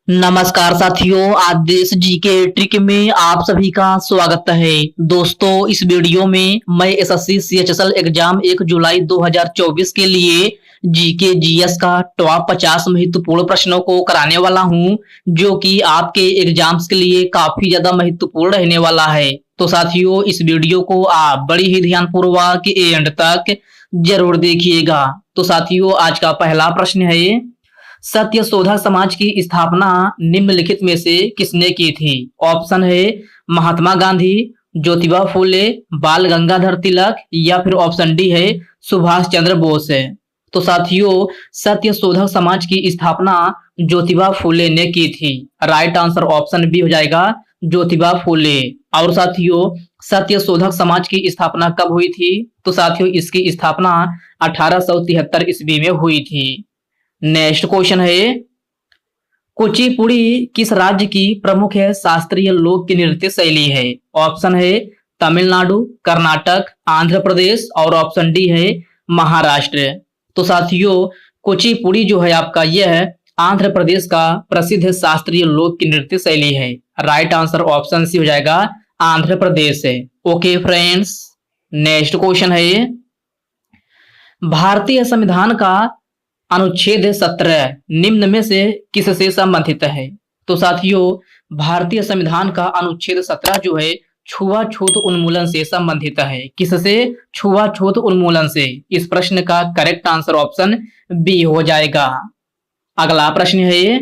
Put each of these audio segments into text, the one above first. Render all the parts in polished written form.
नमस्कार साथियों, आज देश जीके ट्रिक में आप सभी का स्वागत है। दोस्तों, इस वीडियो में मैं एसएससी सीएचएसएल एग्जाम 1 जुलाई 2024 के लिए जीके जीएस का टॉप 50 महत्वपूर्ण प्रश्नों को कराने वाला हूं, जो कि आपके एग्जाम्स के लिए काफी ज्यादा महत्वपूर्ण रहने वाला है। तो साथियों, इस वीडियो को आप बड़ी ही ध्यानपूर्वक एंड तक जरूर देखिएगा। तो साथियों, आज का पहला प्रश्न है, सत्यशोधक समाज की स्थापना निम्नलिखित में से किसने की थी? ऑप्शन है महात्मा गांधी, ज्योतिबा फूले, बाल गंगाधर तिलक या फिर ऑप्शन डी है सुभाष चंद्र बोस है। तो साथियों, सत्यशोधक समाज की स्थापना ज्योतिबा फूले ने की थी। राइट आंसर ऑप्शन बी हो जाएगा, ज्योतिबा फूले। और साथियों, सत्यशोधक समाज की स्थापना कब हुई थी? तो साथियों, इसकी स्थापना 1873 ईस्वी में हुई थी। नेक्स्ट क्वेश्चन है, कुचिपुड़ी किस राज्य की प्रमुख शास्त्रीय लोक नृत्य शैली है? ऑप्शन है तमिलनाडु, कर्नाटक, आंध्र प्रदेश और ऑप्शन डी है महाराष्ट्र। तो साथियों, कुचिपुड़ी जो है आपका यह आंध्र प्रदेश का प्रसिद्ध शास्त्रीय लोक नृत्य शैली है। राइट आंसर ऑप्शन सी हो जाएगा, आंध्र प्रदेश है। ओके फ्रेंड्स, नेक्स्ट क्वेश्चन है, भारतीय संविधान का अनुच्छेद 17 निम्न में से किससे संबंधित है? तो साथियों, भारतीय संविधान का अनुच्छेद 17 जो है छुआछूत उन्मूलन से संबंधित है। किससे? छुआछूत उन्मूलन से। इस प्रश्न का करेक्ट आंसर ऑप्शन बी हो जाएगा। अगला प्रश्न है,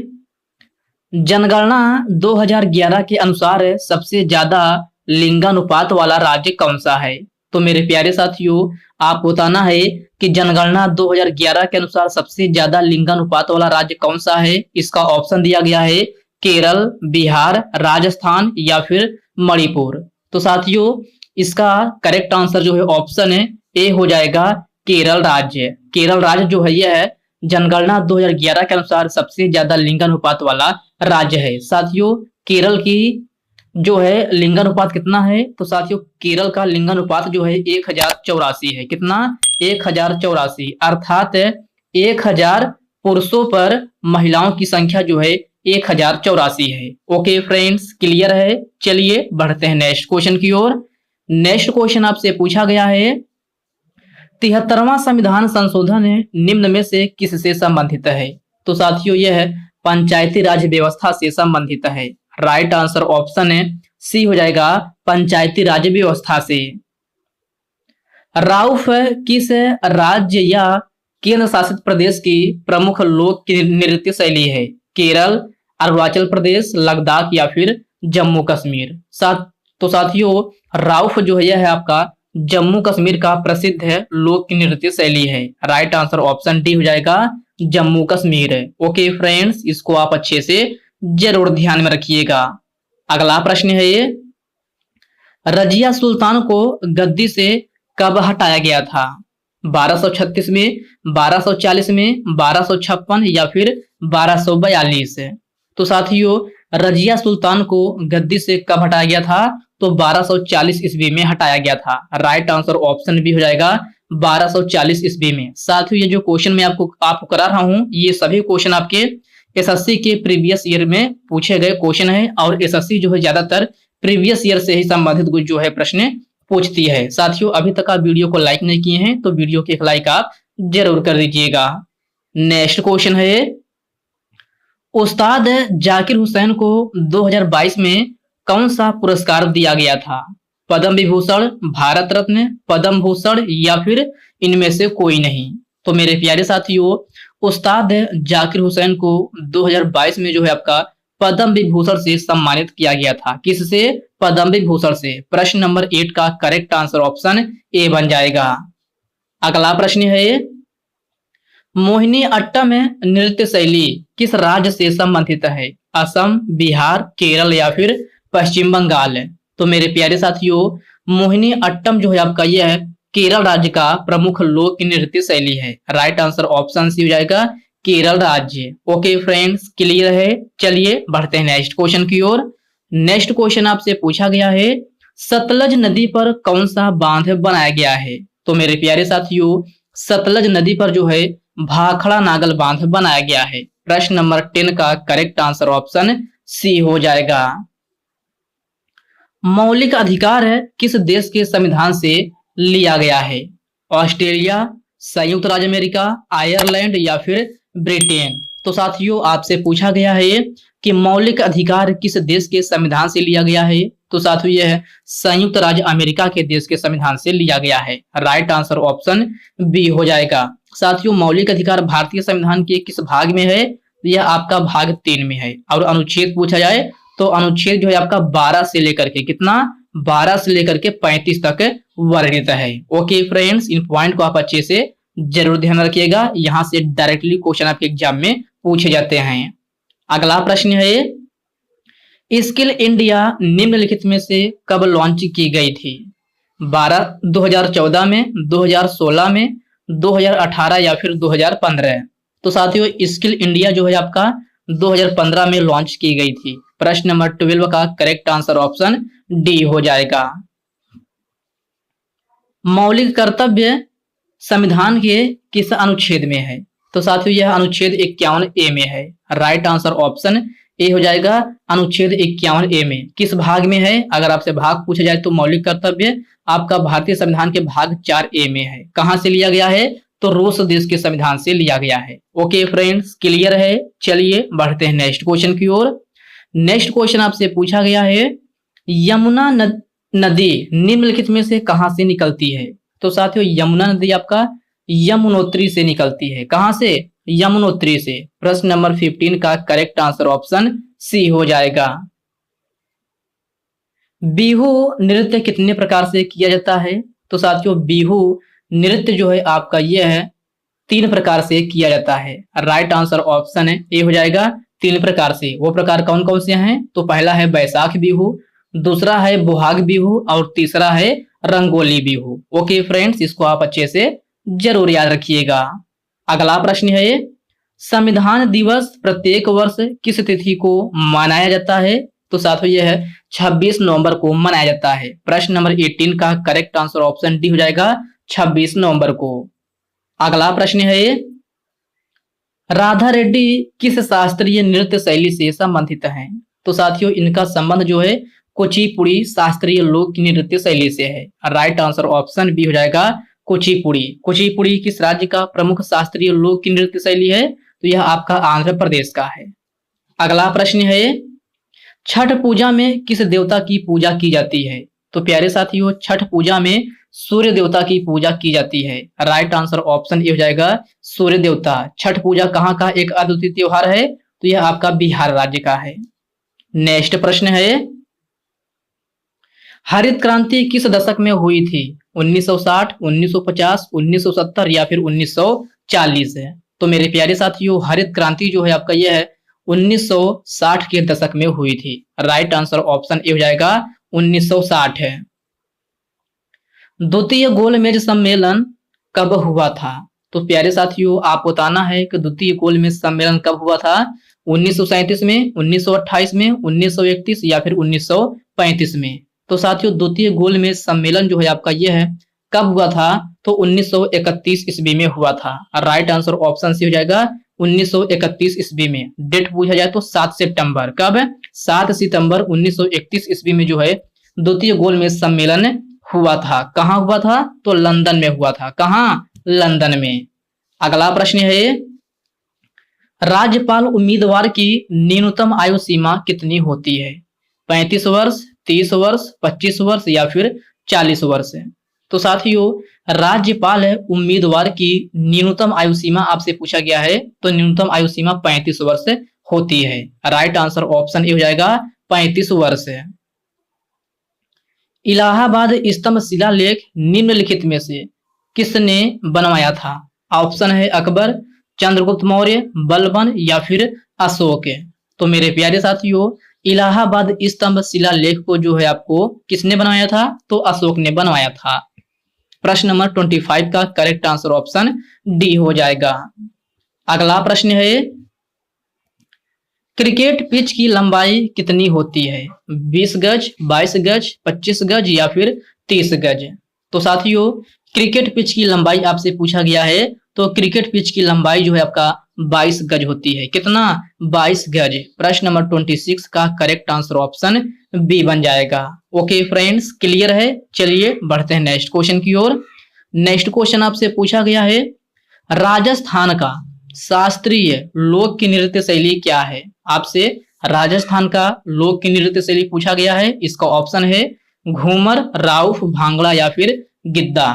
जनगणना 2011 के अनुसार सबसे ज्यादा लिंगानुपात वाला राज्य कौन सा है? तो मेरे प्यारे साथियों, आप बताना है कि जनगणना 2011 के अनुसार सबसे ज्यादा लिंगानुपात वाला राज्य कौन सा है। इसका ऑप्शन दिया गया है केरल, बिहार, राजस्थान या फिर मणिपुर। तो साथियों, इसका करेक्ट आंसर जो है ऑप्शन है ए हो जाएगा, केरल राज्य। केरल राज्य जो है यह जनगणना 2011 के अनुसार सबसे ज्यादा लिंगानुपात वाला राज्य है। साथियों, केरल की जो है लिंगानुपात कितना है? तो साथियों, केरल का लिंगानुपात जो है 1084 है। कितना? 1084, अर्थात 1000 पुरुषों पर महिलाओं की संख्या जो है 1084 है। ओके फ्रेंड्स, क्लियर है? चलिए बढ़ते हैं नेक्स्ट क्वेश्चन की ओर। नेक्स्ट क्वेश्चन आपसे पूछा गया है, 73वां संविधान संशोधन निम्न में से किससे संबंधित है? तो साथियों, यह पंचायती राज व्यवस्था से संबंधित है। राइट आंसर ऑप्शन है सी हो जाएगा, पंचायती राज व्यवस्था से। राउफ किस राज्य या केंद्र शासित प्रदेश की प्रमुख लोक नृत्य शैली है? केरल, अरुणाचल प्रदेश, लद्दाख या फिर जम्मू कश्मीर। तो साथियों, राउफ जो है यह है आपका जम्मू कश्मीर का प्रसिद्ध लोक नृत्य शैली है। राइट आंसर ऑप्शन डी हो जाएगा, जम्मू कश्मीर। ओके फ्रेंड्स, इसको आप अच्छे से जरूर ध्यान में रखिएगा। अगला प्रश्न है ये, रजिया सुल्तान को गद्दी से कब हटाया गया था? 1236 में, 1240 में, 1256 या फिर 1242? तो साथियों, रजिया सुल्तान को गद्दी से कब हटाया गया था? तो 1240 ईस्वी में हटाया गया था। राइट आंसर ऑप्शन बी हो जाएगा, 1240 ईस्वी में। साथियों, ये जो क्वेश्चन मैं आपको करा रहा हूं, ये सभी क्वेश्चन आपके एसएससी के प्रीवियस ईयर में पूछे गए क्वेश्चन है, और एसएससी जो है ज्यादातर प्रीवियस ईयर से ही संबंधित कुछ जो है प्रश्न पूछती है। साथियों, अभी तक आप वीडियो को लाइक नहीं किए हैं तो वीडियो के एक लाइक आप जरूर कर दीजिएगा। नेक्स्ट क्वेश्चन है, उस्ताद जाकिर हुसैन को 2022 में कौन सा पुरस्कार दिया गया था? पद्म विभूषण, भारत रत्न, पद्म भूषण या फिर इनमें से कोई नहीं? तो मेरे प्यारे साथियों, उस्ताद जाकिर हुसैन को 2022 में जो है आपका पद्म विभूषण से सम्मानित किया गया था। किससे? पद्म विभूषण से। प्रश्न नंबर 8 का करेक्ट आंसर ऑप्शन ए बन जाएगा। अगला प्रश्न है, मोहिनी अट्टम नृत्य शैली किस राज्य से संबंधित है? असम, बिहार, केरल या फिर पश्चिम बंगाल? तो मेरे प्यारे साथियों, मोहिनी अट्टम जो है आपका यह केरल राज्य का प्रमुख लोक नृत्य शैली है। राइट आंसर ऑप्शन सी हो जाएगा, केरल राज्य। ओके फ्रेंड्स, क्लियर है? चलिए बढ़ते हैं नेक्स्ट क्वेश्चन की ओर। नेक्स्ट क्वेश्चन आपसे पूछा गया है, सतलज नदी पर कौन सा बांध बनाया गया है? तो मेरे प्यारे साथियों, सतलज नदी पर जो है भाखड़ा नागल बांध बनाया गया है। प्रश्न नंबर 10 का करेक्ट आंसर ऑप्शन सी हो जाएगा। मौलिक अधिकार है किस देश के संविधान से लिया गया है? ऑस्ट्रेलिया, संयुक्त राज्य अमेरिका, आयरलैंड या फिर ब्रिटेन। तो साथियों आपसे पूछा गया है कि मौलिक अधिकार किस देश के संविधान से लिया गया है? तो साथियों यह है संयुक्त राज्य अमेरिका के देश के संविधान से लिया गया है। राइट आंसर ऑप्शन बी हो जाएगा। साथियों मौलिक अधिकार भारतीय संविधान के किस भाग में है? यह आपका भाग 3 में है। और अनुच्छेद पूछा जाए तो अनुच्छेद जो है आपका 12 से लेकर के कितना 12 से लेकर के 35 तक वर्णित है। ओके फ्रेंड्स, इन पॉइंट को आप अच्छे से जरूर ध्यान रखिएगा, यहां से डायरेक्टली क्वेश्चन आपके एग्जाम में पूछे जाते हैं। अगला प्रश्न है स्किल इंडिया निम्नलिखित में से कब लॉन्च की गई थी? 2014 में, 2016 में, 2018 या फिर 2015? तो साथियों स्किल इंडिया जो है आपका 2015 में लॉन्च की गई थी। प्रश्न नंबर 12 का करेक्ट आंसर ऑप्शन डी हो जाएगा। मौलिक कर्तव्य संविधान के किस अनुच्छेद में है? तो साथियों यह अनुच्छेद 51A में है। राइट आंसर ऑप्शन ए हो जाएगा। अनुच्छेद 51A में किस भाग में है? अगर आपसे भाग पूछा जाए तो मौलिक कर्तव्य आपका भारतीय संविधान के भाग 4A में है। कहां से लिया गया है? तो रूस देश के संविधान से लिया गया है। ओके फ्रेंड्स, क्लियर है। चलिए बढ़ते हैं नेक्स्ट क्वेश्चन की ओर। नेक्स्ट क्वेश्चन आपसे पूछा गया है यमुना नदी निम्नलिखित में से कहां से निकलती है? तो साथियों यमुना नदी आपका यमुनोत्री से निकलती है। कहां से? यमुनोत्री से। प्रश्न नंबर 15 का करेक्ट आंसर ऑप्शन सी हो जाएगा। बिहू नृत्य कितने प्रकार से किया जाता है? तो साथियों बिहू नृत्य जो है आपका यह है 3 प्रकार से किया जाता है। राइट आंसर ऑप्शन है ए हो जाएगा। 3 प्रकार से। वो प्रकार कौन कौन से हैं? तो पहला है बैसाख बिहू, दूसरा है बोहाग बिहू और तीसरा है रंगोली बिहू। ओके फ्रेंड्स, इसको आप अच्छे से जरूर याद रखिएगा। अगला प्रश्न है संविधान दिवस प्रत्येक वर्ष किस तिथि को मनाया जाता है? तो साथियों यह है 26 नवंबर को मनाया जाता है। प्रश्न नंबर 18 का करेक्ट आंसर ऑप्शन डी हो जाएगा 26 नवंबर को। अगला प्रश्न है राधा रेड्डी किस शास्त्रीय नृत्य शैली से संबंधित हैं? तो साथियों इनका संबंध जो है कुचिपुड़ी शास्त्रीय लोक नृत्य शैली से है। राइट आंसर ऑप्शन बी हो जाएगा कुचिपुड़ी। कुचिपुड़ी किस राज्य का प्रमुख शास्त्रीय लोक नृत्य शैली है? तो यह आपका आंध्र प्रदेश का है। अगला प्रश्न है छठ पूजा में किस देवता की पूजा की जाती है? तो प्यारे साथियों छठ पूजा में सूर्य देवता की पूजा की जाती है। राइट आंसर ऑप्शन ए हो जाएगा सूर्य देवता। छठ पूजा कहाँ का एक अद्वितीय त्योहार है? तो यह आपका बिहार राज्य का है। नेक्स्ट प्रश्न है हरित क्रांति किस दशक में हुई थी? 1960, 1950, 1970 या फिर 1940 है? तो मेरे प्यारे साथियों हरित क्रांति जो है आपका यह है 1960 के दशक में हुई थी। राइट आंसर ऑप्शन ए हो जाएगा 1960 है। द्वितीय गोलमेज सम्मेलन कब हुआ था? तो प्यारे साथियों आप बताना है कि द्वितीय गोलमेज सम्मेलन कब हुआ था? 1937 में, 1928 में, 1931 या फिर 1935 में? तो साथियों द्वितीय गोलमेज सम्मेलन जो है आपका यह है कब हुआ था? तो 1931 ईस्वी में हुआ था। राइट आंसर ऑप्शन सी हो जाएगा 1931 ईस्वी में। डेट पूछा जाए तो 7 सितंबर। कब? 7 सितंबर 1931 ईस्वी में जो है द्वितीय गोलमेज सम्मेलन हुआ था। कहाँ हुआ था? तो लंदन में हुआ था। कहाँ? लंदन में। अगला प्रश्न है राज्यपाल उम्मीदवार की न्यूनतम आयु सीमा कितनी होती है? 35 वर्ष, 30 वर्ष, 25 वर्ष या फिर 40 वर्ष है? तो साथियों राज्यपाल है उम्मीदवार की न्यूनतम आयु सीमा आपसे पूछा गया है तो न्यूनतम आयु सीमा 35 वर्ष होती है। राइट आंसर ऑप्शन ए हो जाएगा 35 वर्ष है। इलाहाबाद स्तंभ शिलालेख निम्नलिखित में से किसने बनवाया था? ऑप्शन है अकबर, चंद्रगुप्त मौर्य, बलबन या फिर अशोक। तो मेरे प्यारे साथियों इलाहाबाद स्तंभ शिलालेख को जो है आपको किसने बनवाया था? तो अशोक ने बनवाया था। प्रश्न नंबर 25 का करेक्ट आंसर ऑप्शन डी हो जाएगा। अगला प्रश्न है क्रिकेट पिच की लंबाई कितनी होती है? 20 गज, 22 गज, 25 गज या फिर 30 गज? तो साथियों क्रिकेट पिच की लंबाई आपसे पूछा गया है, तो क्रिकेट पिच की लंबाई जो है आपका 22 गज होती है। कितना? 22 गज। प्रश्न नंबर 26 का करेक्ट आंसर ऑप्शन बी बन जाएगा। ओके फ्रेंड्स, क्लियर है। चलिए बढ़ते हैं नेक्स्ट क्वेश्चन की ओर। नेक्स्ट क्वेश्चन आपसे पूछा गया है, राजस्थान का शास्त्रीय लोक नृत्य शैली क्या है? आपसे राजस्थान का लोक नृत्य शैली पूछा गया है। इसका ऑप्शन है घूमर, राउफ, भांगड़ा या फिर गिद्दा।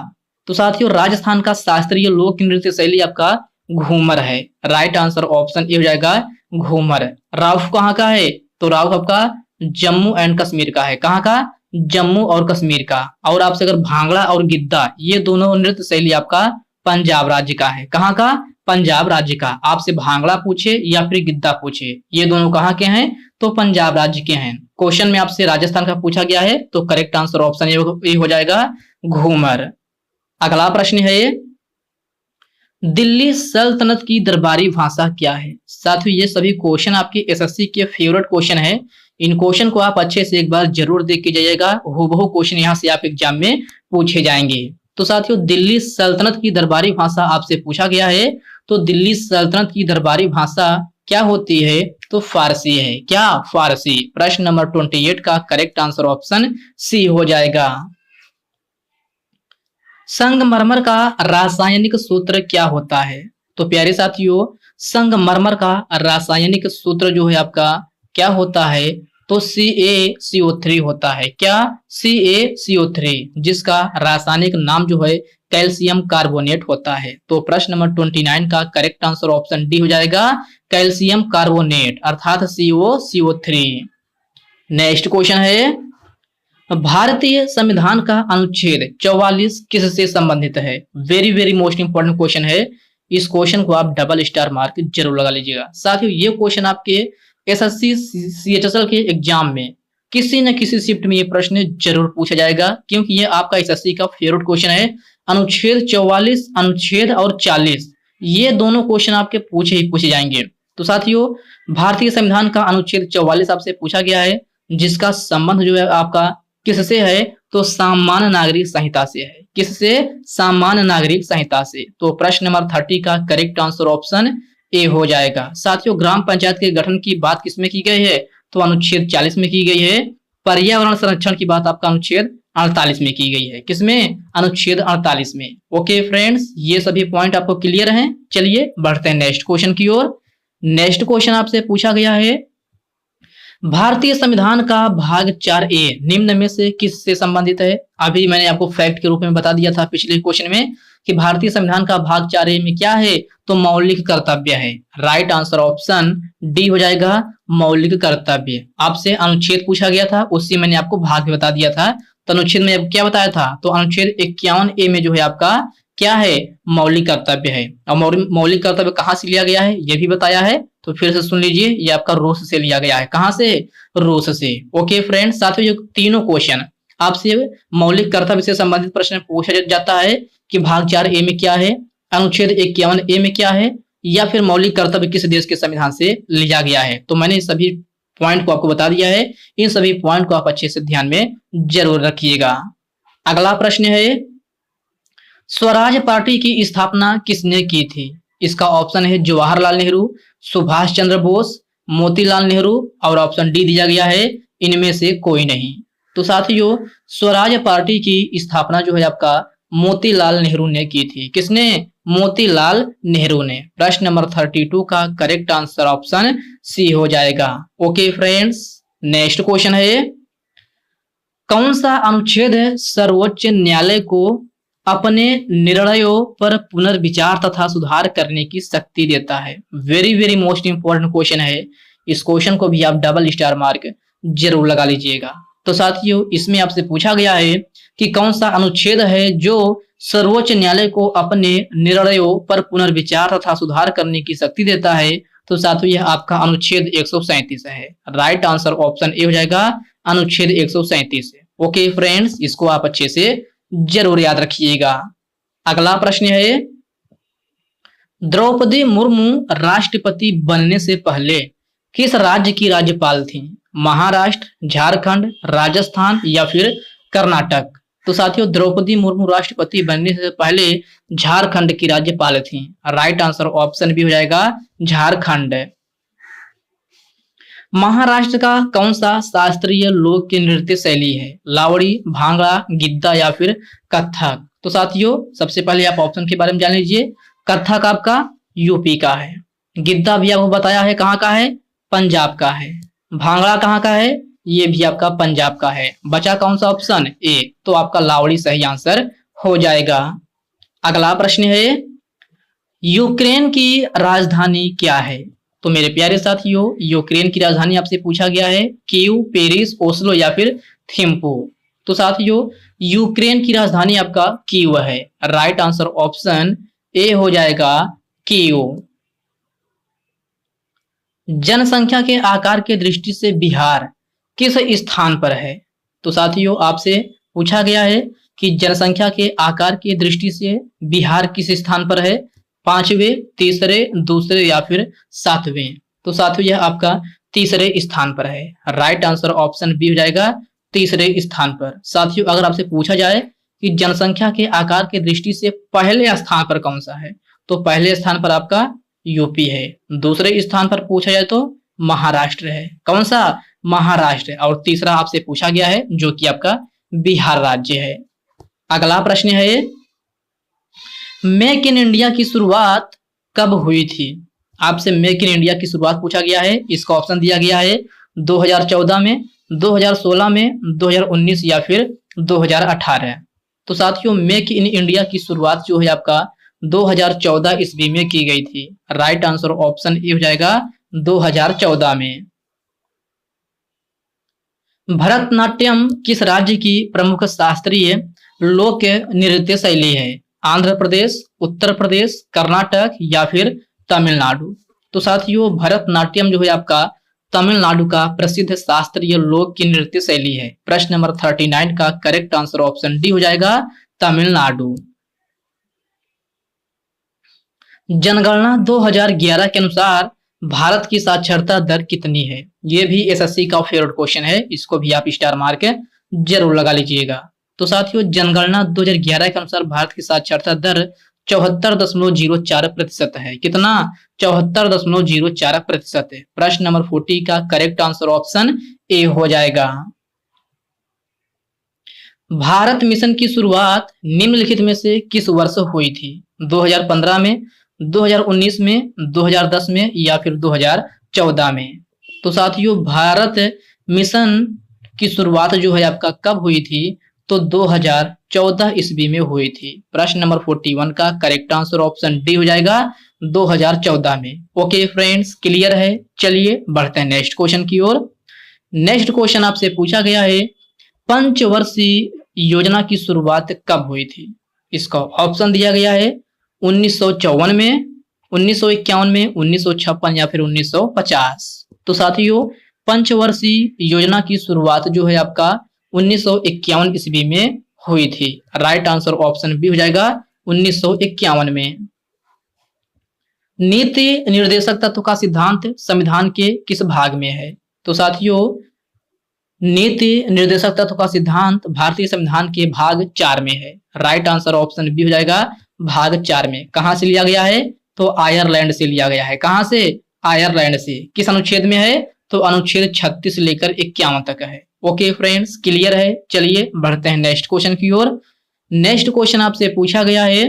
तो साथियों, राजस्थान का शास्त्रीय लोक नृत्य शैली आपका घूमर है। राइट आंसर ऑप्शन ए हो जाएगा घूमर। राउफ कहाँ का है? तो राउफ आपका जम्मू एंड कश्मीर का है। कहाँ का? जम्मू और कश्मीर का। और आपसे अगर भांगड़ा और गिद्दा, ये दोनों नृत्य शैली आपका पंजाब राज्य का है। कहाँ का? पंजाब राज्य का। आपसे भांगड़ा पूछे या फिर गिद्दा पूछे, ये दोनों कहाँ के हैं? तो पंजाब राज्य के हैं। क्वेश्चन में आपसे राजस्थान का पूछा गया है, तो करेक्ट आंसर ऑप्शन ए हो जाएगा घूमर। अगला प्रश्न है, दिल्ली सल्तनत की दरबारी भाषा क्या है? साथियों, ये सभी क्वेश्चन आपके एसएससी के फेवरेट क्वेश्चन है। इन क्वेश्चन को आप अच्छे से एक बार जरूर देख के जाइएगा। हूबहू क्वेश्चन यहाँ से आप एग्जाम में पूछे जाएंगे। तो साथियों, दिल्ली सल्तनत की दरबारी भाषा आपसे पूछा गया है, तो दिल्ली सल्तनत की दरबारी भाषा क्या होती है? तो फारसी है। क्या? फारसी। प्रश्न नंबर 28 का करेक्ट आंसर ऑप्शन सी हो जाएगा। संगमरमर का रासायनिक सूत्र क्या होता है? तो प्यारे साथियों, संगमरमर का रासायनिक सूत्र जो है आपका क्या होता है? तो CaCO3 होता है। क्या? CaCO3, जिसका रासायनिक नाम जो है कैल्शियम कार्बोनेट होता है। तो प्रश्न नंबर 29 का करेक्ट आंसर ऑप्शन डी हो जाएगा कैल्शियम कार्बोनेट अर्थात CaCO3। नेक्स्ट क्वेश्चन है, भारतीय संविधान का अनुच्छेद 44 किससे संबंधित है? Very very most important question है। इस क्वेश्चन को आप डबल स्टार मार्क जरूर लगा लीजिएगा। साथियों, ये क्वेश्चन आपके एसएससी CHSL के एग्जाम में किसी न किसी शिफ्ट में ये प्रश्न जरूर पूछा जाएगा, क्योंकि ये आपका एसएससी का फेवरेट क्वेश्चन है। अनुच्छेद 44, अनुच्छेद और 40, ये दोनों क्वेश्चन आपके पूछे जाएंगे। तो साथियों, भारतीय संविधान का अनुच्छेद 44 आपसे पूछा गया है, जिसका संबंध जो है आपका किससे है? तो सामान्य नागरिक संहिता से है। किससे? सामान्य नागरिक संहिता से। तो प्रश्न नंबर 30 का करेक्ट आंसर ऑप्शन ए हो जाएगा। साथियों, ग्राम पंचायत के गठन की बात किसमें की गई है? तो अनुच्छेद 40 में की गई है। पर्यावरण संरक्षण की बात आपका अनुच्छेद 48 में की गई है। किसमें? अनुच्छेद 48 में। ओके फ्रेंड्स, ये सभी पॉइंट आपको क्लियर हैं। चलिए बढ़ते हैं नेक्स्ट क्वेश्चन की ओर। नेक्स्ट क्वेश्चन आपसे पूछा गया है, भारतीय संविधान का भाग 4A निम्न में से किससे संबंधित है? अभी मैंने आपको फैक्ट के रूप में बता दिया था पिछले क्वेश्चन में कि भारतीय संविधान का भाग 4A में क्या है? तो मौलिक कर्तव्य है। राइट आंसर ऑप्शन डी हो जाएगा मौलिक कर्तव्य। आपसे अनुच्छेद पूछा गया था, उससे मैंने आपको भाग भी बता दिया था। तो अनुच्छेद में क्या बताया था? तो अनुच्छेद 51A में जो है आपका क्या है? मौलिक कर्तव्य है। और मौलिक कर्तव्य कहाँ से लिया गया है ये भी बताया है। तो फिर से सुन लीजिए, ये आपका रूस से लिया गया है। कहाँ से? रूस से। ओके फ्रेंड्स, साथियों, ये तीनों क्वेश्चन आपसे मौलिक कर्तव्य से संबंधित प्रश्न पूछा जाता है कि भाग 4A में क्या है, अनुच्छेद 51A में क्या है, या फिर मौलिक कर्तव्य किस देश के संविधान से लिया गया है। तो मैंने सभी पॉइंट को आपको बता दिया है। इन सभी पॉइंट को आप अच्छे से ध्यान में जरूर रखिएगा। अगला प्रश्न है, स्वराज पार्टी की स्थापना किसने की थी? इसका ऑप्शन है जवाहरलाल नेहरू, सुभाष चंद्र बोस, मोतीलाल नेहरू, और ऑप्शन डी दिया गया है इनमें से कोई नहीं। तो साथियों, स्वराज पार्टी की स्थापना जो है आपका मोतीलाल नेहरू ने की थी। किसने? मोतीलाल नेहरू ने। प्रश्न नंबर 32 का करेक्ट आंसर ऑप्शन सी हो जाएगा। ओके फ्रेंड्स, नेक्स्ट क्वेश्चन है, कौन सा अनुच्छेद सर्वोच्च न्यायालय को अपने निर्णयों पर पुनर्विचार तथा सुधार करने की शक्ति देता है? Very very most important question है। इस क्वेश्चन को भी आप डबल स्टार मार्क जरूर लगा लीजिएगा। तो साथियों, इसमें आपसे पूछा गया है कि कौन सा अनुच्छेद है जो सर्वोच्च न्यायालय को अपने निर्णयों पर पुनर्विचार तथा सुधार करने की शक्ति देता है। तो साथियों, यह आपका अनुच्छेद 137 है। राइट आंसर ऑप्शन ए हो जाएगा अनुच्छेद 137। ओके फ्रेंड्स, इसको आप अच्छे से जरूर याद रखिएगा। अगला प्रश्न है, द्रौपदी मुर्मू राष्ट्रपति बनने से पहले किस राज्य की राज्यपाल थी? महाराष्ट्र, झारखंड, राजस्थान या फिर कर्नाटक? तो साथियों द्रौपदी मुर्मू राष्ट्रपति बनने से पहले झारखंड की राज्यपाल थी। राइट आंसर ऑप्शन बी हो जाएगा झारखंड। महाराष्ट्र का कौन सा शास्त्रीय लोक नृत्य शैली है? लावड़ी, भांगड़ा, गिद्दा या फिर कथक? तो साथियों सबसे पहले आप ऑप्शन के बारे में जान लीजिए। कथक आपका यूपी का है। गिद्दा भी आपको बताया है कहाँ का है, पंजाब का है। भांगड़ा कहाँ का है, ये भी आपका पंजाब का है। बचा कौन सा ऑप्शन, ए, तो आपका लावड़ी सही आंसर हो जाएगा। अगला प्रश्न है यूक्रेन की राजधानी क्या है? तो मेरे प्यारे साथियों यूक्रेन की राजधानी आपसे पूछा गया है कीव, पेरिस, ओस्लो या फिर थिम्पू? तो साथियों यूक्रेन की राजधानी आपका कीव है। राइट आंसर ऑप्शन ए हो जाएगा कीव। जनसंख्या के आकार के दृष्टि से बिहार किस स्थान पर है? तो साथियों आपसे पूछा गया है कि जनसंख्या के आकार की दृष्टि से बिहार किस स्थान पर है? पांचवें, तीसरे, दूसरे या फिर सातवें? तो साथियों यह आपका तीसरे स्थान पर है। राइट आंसर ऑप्शन बी हो जाएगा तीसरे स्थान पर। साथियों अगर आपसे पूछा जाए कि जनसंख्या के आकार की दृष्टि से पहले स्थान पर कौन सा है, तो पहले स्थान पर आपका यूपी है। दूसरे स्थान पर पूछा जाए तो महाराष्ट्र है। कौन सा, महाराष्ट्र। और तीसरा आपसे पूछा गया है जो कि आपका बिहार राज्य है। अगला प्रश्न है मेक इन इंडिया की शुरुआत कब हुई थी? आपसे मेक इन इंडिया की शुरुआत पूछा गया है। इसका ऑप्शन दिया गया है 2014 में, 2016 में, 2019 या फिर 2018? तो साथियों मेक इन इंडिया की शुरुआत जो है आपका 2014 ईस्वी में की गई थी। राइट आंसर ऑप्शन ए हो जाएगा 2014 में। भरतनाट्यम किस राज्य की प्रमुख शास्त्रीय लोक नृत्य शैली है? आंध्र प्रदेश, उत्तर प्रदेश, कर्नाटक या फिर तमिलनाडु? तो साथियों भरतनाट्यम जो है आपका तमिलनाडु का प्रसिद्ध शास्त्रीय लोक की नृत्य शैली है। प्रश्न नंबर 39 का करेक्ट आंसर ऑप्शन डी हो जाएगा तमिलनाडु। जनगणना 2011 के अनुसार भारत की साक्षरता दर कितनी है? ये भी एसएससी का फेवरेट क्वेश्चन है, इसको भी आप स्टार मार्क जरूर लगा लीजिएगा। तो साथियों जनगणना 2011 के अनुसार भारत की साक्षरता दर 74.04% है। कितना, 74.04% है। प्रश्न नंबर 40 का करेक्ट आंसर ऑप्शन ए हो जाएगा। भारत मिशन की शुरुआत निम्नलिखित में से किस वर्ष हुई थी? 2015 में, 2019 में, 2010 में या फिर 2014 में? तो साथियों भारत मिशन की शुरुआत जो है आपका कब हुई थी? तो 2014 ईस्वी में हुई थी। प्रश्न नंबर 41 का करेक्ट आंसर ऑप्शन डी हो जाएगा 2014 में। ओके फ्रेंड्स क्लियर है। चलिए बढ़ते हैं नेक्स्ट क्वेश्चन की ओर। नेक्स्ट क्वेश्चन आपसे पूछा गया है पंचवर्षीय योजना की शुरुआत कब हुई थी? इसका ऑप्शन दिया गया है 1954 में, 1951 में, 1956 या फिर 1950? तो साथियों पंचवर्षीय योजना की शुरुआत जो है आपका 1951 ईस्वी में हुई थी। राइट आंसर ऑप्शन बी हो जाएगा 1951 में। नीति निर्देशक तत्व का सिद्धांत संविधान के किस भाग में है? तो साथियों नीति निर्देशक तत्व का सिद्धांत भारतीय संविधान के भाग 4 में है। राइट आंसर ऑप्शन बी हो जाएगा भाग 4 में। कहां से लिया गया है? तो आयरलैंड से लिया गया है। कहां से? आयरलैंड से। किस अनुच्छेद में है? तो अनुच्छेद 36 लेकर 51 तक है। ओके फ्रेंड्स क्लियर है। चलिए बढ़ते हैं नेक्स्ट क्वेश्चन की ओर। नेक्स्ट क्वेश्चन आपसे पूछा गया है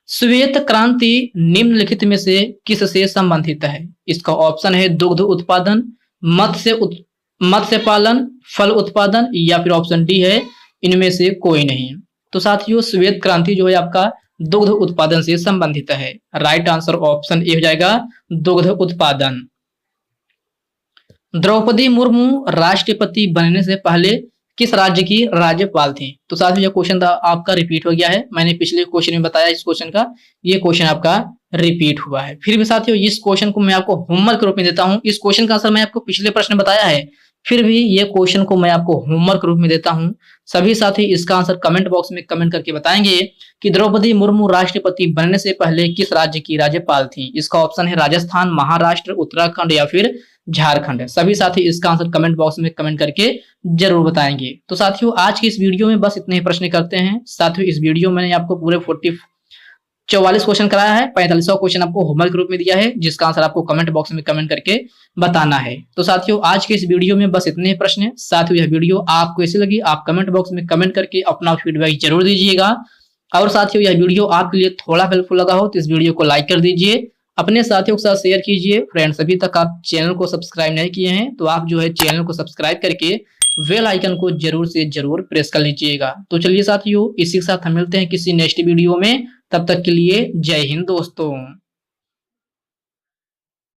श्वेत क्रांति निम्नलिखित में से किससे संबंधित है? इसका ऑप्शन है दुग्ध उत्पादन, मत्स्य पालन, फल उत्पादन या फिर ऑप्शन डी है इनमें से कोई नहीं। तो साथियों श्वेत क्रांति जो है आपका दुग्ध उत्पादन से संबंधित है। राइट आंसर ऑप्शन ए हो जाएगा दुग्ध उत्पादन। द्रौपदी मुर्मू राष्ट्रपति बनने से पहले किस राज्य की राज्यपाल थी? तो साथियों ये क्वेश्चन आपका रिपीट हो गया है। मैंने पिछले क्वेश्चन में बताया इस क्वेश्चन का, ये क्वेश्चन आपका रिपीट हुआ है। फिर भी साथियों इस क्वेश्चन को मैं आपको होमवर्क के रूप में देता हूं। इस क्वेश्चन का आंसर मैं आपको पिछले प्रश्न में बताया है, फिर भी ये क्वेश्चन को मैं आपको होमवर्क के रूप में देता हूं। सभी साथी इसका आंसर कमेंट बॉक्स में कमेंट करके बताएंगे कि द्रौपदी मुर्मू राष्ट्रपति बनने से पहले किस राज्य की राज्यपाल थी। इसका ऑप्शन है राजस्थान, महाराष्ट्र, उत्तराखंड या फिर झारखंड है। सभी साथी इसका आंसर कमेंट बॉक्स में कमेंट करके जरूर बताएंगे। तो साथियों आज की इस वीडियो में बस इतने ही प्रश्न करते हैं। साथियों इस वीडियो में मैंने आपको पूरे 44 क्वेश्चन कराया है, 45वां क्वेश्चन आपको होमवर्क के रूप में दिया है, जिसका आंसर आपको कमेंट बॉक्स में कमेंट करके बताना है। तो साथियों आज के इस वीडियो में बस इतने ही प्रश्न हैं। साथियों यह वीडियो आपको कैसी लगी आप कमेंट बॉक्स में कमेंट करके अपना फीडबैक जरूर दीजिएगा। और साथियों यह वीडियो आपके लिए थोड़ा हेल्पफुल लगा हो तो इस वीडियो को लाइक कर दीजिए, अपने साथियों के साथ शेयर कीजिए। फ्रेंड्स अभी तक आप चैनल को सब्सक्राइब नहीं किए हैं तो आप जो है चैनल को सब्सक्राइब करके बेल आइकन को जरूर से जरूर प्रेस कर लीजिएगा। तो चलिए साथियों इसी के साथ हम मिलते हैं किसी नेक्स्ट वीडियो में, तब तक के लिए जय हिंद दोस्तों।